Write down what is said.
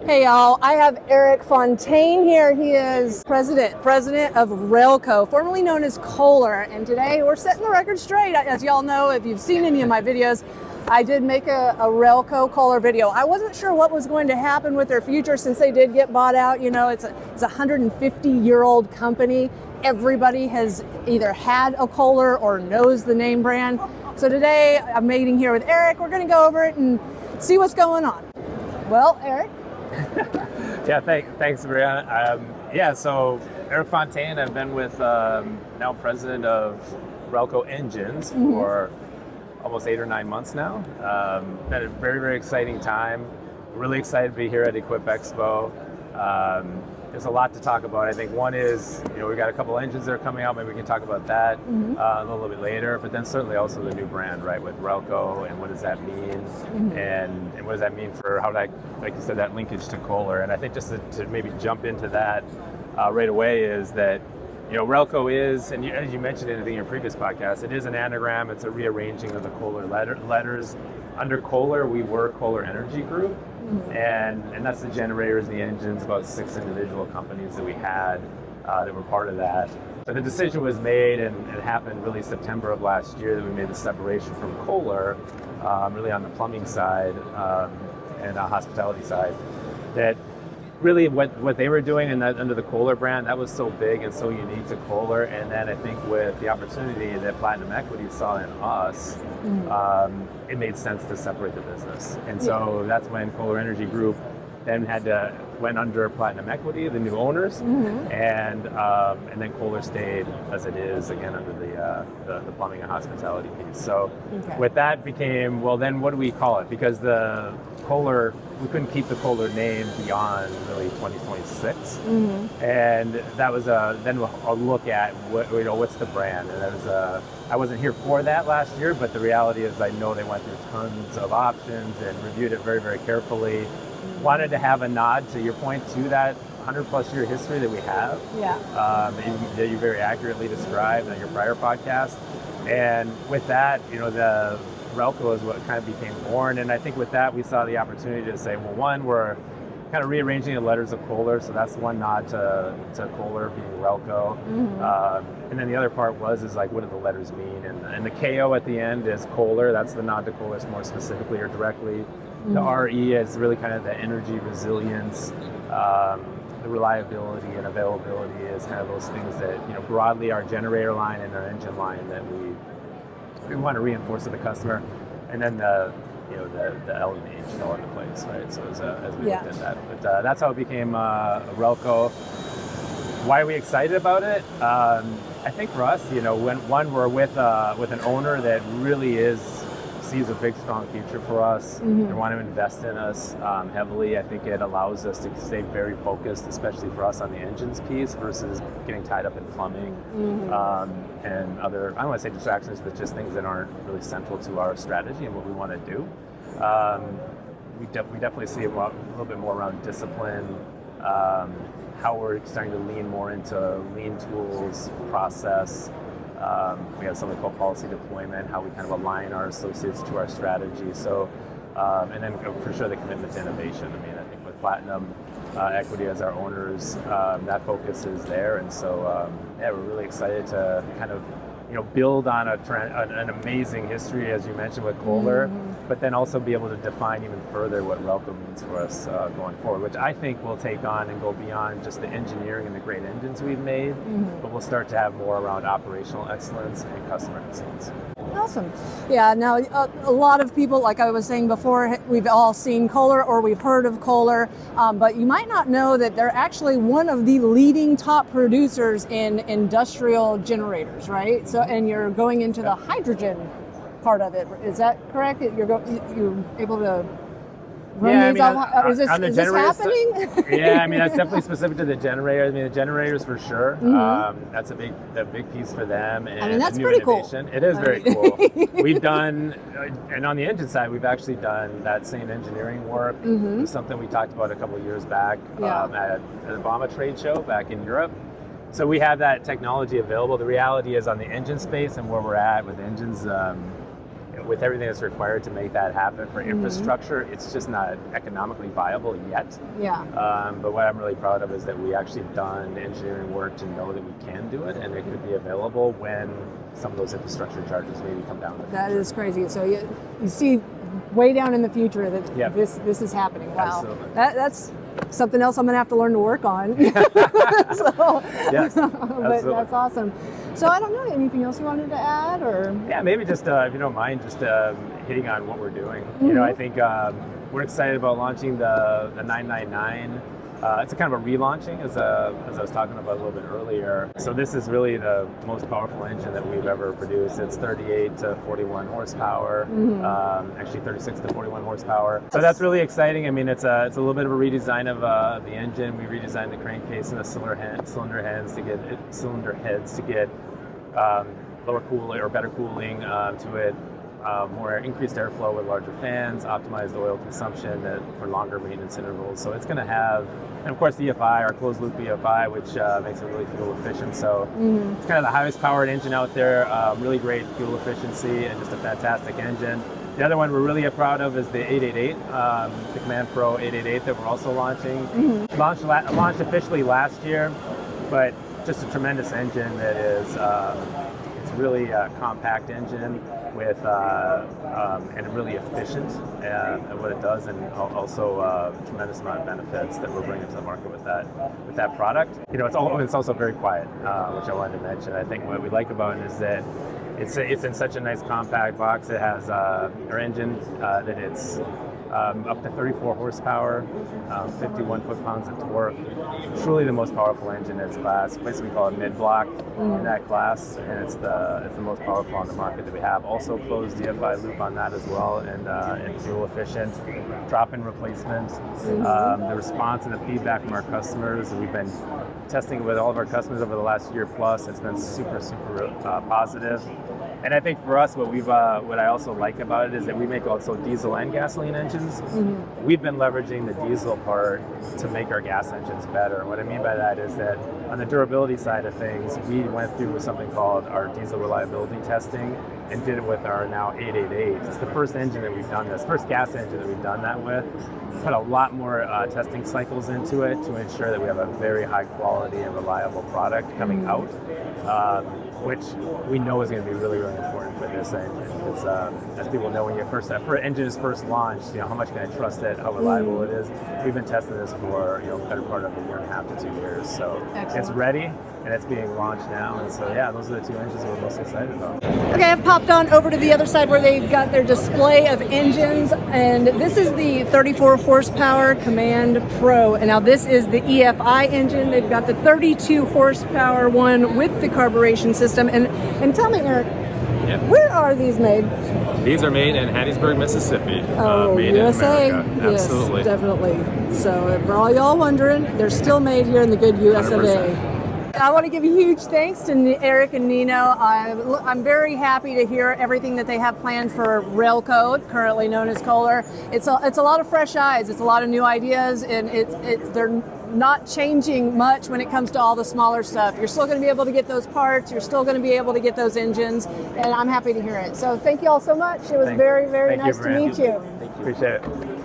Hey y'all, I have Eric Fontaine here. He is president of Rehlko, formerly known as Kohler. And today we're setting the record straight. As y'all know, if you've seen any of my videos, I did make a Rehlko Kohler video. I wasn't sure what was going to happen with their future since they did get bought out. You know, it's a 150-year-old company. Everybody has either had a Kohler or knows the name brand. So today I'm meeting here with Eric. We're going to go over it and see what's going on. Well, Eric. Yeah, thanks, Brianna. So Eric Fontaine, I've been with now president of Rehlko Engines for almost 8 or 9 months now. Been a very, very exciting time. Really excited to be here at Equip Expo. There's a lot to talk about. I think one is, we've got a couple engines that are coming out. Maybe we can talk about that a little bit later. But then certainly also the new brand, right, with Rehlko, and what does that mean, and what does that mean for how like you said, that linkage to Kohler. And I think just to maybe jump into that right away is that, Rehlko is, and as you mentioned in your previous podcast, it is an anagram. It's a rearranging of the Kohler letters. Under Kohler, we were Kohler Energy Group. And that's the generators, the engines, about 6 individual companies that we had that were part of that. But the decision was made, and it happened really September of last year, that we made the separation from Kohler, really on the plumbing side and the hospitality side, that really what they were doing in that, under the Kohler brand, that was so big and so unique to Kohler. And then I think with the opportunity that Platinum Equity saw in us, it made sense to separate the business. And so that's when Kohler Energy Group then went under Platinum Equity, the new owners, and then Kohler stayed as it is, again, under the plumbing and hospitality piece. So with that became, well, then what do we call it? Because the Kohler, we couldn't keep the Kohler name beyond really 2026, and that was then a look at what's the brand. And that was I wasn't here for that last year, but the reality is I know they went through tons of options and reviewed it very, very carefully. Wanted to have a nod, to your point, to that 100-plus year history that we have, that you very accurately described on your prior podcast. And with that, the Rehlko is what kind of became born. And I think with that, we saw the opportunity to say, well, one, we're kind of rearranging the letters of Kohler, so that's one nod to Kohler being Rehlko. And then the other part is like, what do the letters mean? And the KO at the end is Kohler. That's the nod to Kohler more specifically or directly. The RE is really kind of the energy resilience, the reliability and availability is kind of those things that, broadly our generator line and our engine line that we want to reinforce to the customer. And then the L and the H fell into place, right? So as we looked at that. But that's how it became Rehlko. Why are we excited about it? I think for us, when we're with an owner that really sees a big, strong future for us. They want to invest in us heavily. I think it allows us to stay very focused, especially for us on the engines piece versus getting tied up in plumbing and other, I don't want to say distractions, but just things that aren't really central to our strategy and what we want to do. We definitely see a little bit more around discipline, how we're starting to lean more into lean tools, process. We have something called policy deployment, how we kind of align our associates to our strategy. So, and then for sure the commitment to innovation. I mean, I think with Platinum Equity as our owners, that focus is there. And so, we're really excited to kind of, build on an amazing history, as you mentioned, with Kohler, but then also be able to define even further what Rehlko means for us going forward, which I think will take on and go beyond just the engineering and the great engines we've made, but we'll start to have more around operational excellence and customer excellence. Awesome. Yeah, now a lot of people, like I was saying before, we've all seen Kohler or we've heard of Kohler, but you might not know that they're actually one of the leading top producers in industrial generators, right? So, and you're going into the hydrogen part of it. Is that correct? You're able to run these off? Is this happening? That's definitely specific to the generators. I mean, the generators for sure. That's a big piece for them. And that's new pretty innovation. Cool. It is very cool. We've done, and on the engine side, we've actually done that same engineering work. It was something we talked about a couple of years back at an Obama trade show back in Europe. So we have that technology available. The reality is on the engine space and where we're at with engines, with everything that's required to make that happen for infrastructure, it's just not economically viable yet. Yeah. But what I'm really proud of is that we actually done engineering work to know that we can do it, and it could be available when some of those infrastructure charges maybe come down. That is crazy. So you see way down in the future that this is happening. Wow. Absolutely. That's something else I'm going to have to learn to work on. So, yes, but that's awesome. So I don't know, anything else you wanted to add, or? Yeah, maybe just, if you don't mind, just hitting on what we're doing. You know, I think we're excited about launching the 999. It's a kind of a relaunching, as I was talking about a little bit earlier. So this is really the most powerful engine that we've ever produced. It's 38 to 41 horsepower, actually 36 to 41 horsepower. So that's really exciting. I mean, it's a little bit of a redesign of the engine. We redesigned the crankcase and the cylinder heads to get lower cooling or better cooling to it. More increased airflow with larger fans, optimized oil consumption for longer maintenance intervals. So it's going to have, and of course the EFI, our closed loop EFI, which makes it really fuel efficient. So it's kind of the highest powered engine out there, really great fuel efficiency and just a fantastic engine. The other one we're really proud of is the 888, the Command Pro 888 that we're also launching. Launched officially last year, but just a tremendous engine that is, it's really a compact engine with and really efficient at what it does, and also a tremendous amount of benefits that we're bringing to the market with that product. You know, it's also very quiet, which I wanted to mention. I think what we like about it is that it's in such a nice compact box. It has our engine that it's up to 34 horsepower, 51 foot-pounds of torque. Truly the most powerful engine in its class. Basically, we call it mid-block in that class, and it's the most powerful on the market that we have. Also, closed DFI loop on that as well, and fuel efficient. Drop-in replacement. The response and the feedback from our customers, we've been testing with all of our customers over the last year plus. It's been super positive. And I think for us, what I also like about it is that we make also diesel and gasoline engines. We've been leveraging the diesel part to make our gas engines better. What I mean by that is that on the durability side of things, we went through something called our diesel reliability testing and did it with our now 888. It's the first engine that we've done this, first gas engine that we've done that with. Put a lot more testing cycles into it to ensure that we have a very high quality and reliable product coming out, which we know is going to be really important for this engine. It's, as people know, when your engine is first launched, you know, how much can I trust it, how reliable it is. We've been testing this for better part of a year and a half to 2 years. So It's ready and it's being launched now. And so yeah, those are the two engines we're most excited about. Okay, I've popped on over to the other side where they've got their display of engines, and this is the 34 horsepower Command Pro. And now this is the EFI engine. They've got the 32 horsepower one with the carburation system. And tell me, Eric, where are these made? These are made in Hattiesburg, Mississippi. Made USA. in America. Absolutely. Yes, definitely. So for all y'all wondering, they're still made here in the good US of A. I want to give a huge thanks to Eric and Nino. I'm very happy to hear everything that they have planned for Rehlko, currently known as Kohler. It's a lot of fresh eyes. It's a lot of new ideas, and they're not changing much when it comes to all the smaller stuff. You're still going to be able to get those parts. You're still going to be able to get those engines, and I'm happy to hear it. So thank you all so much. It was very, very nice to meet you. Thank you. Appreciate it.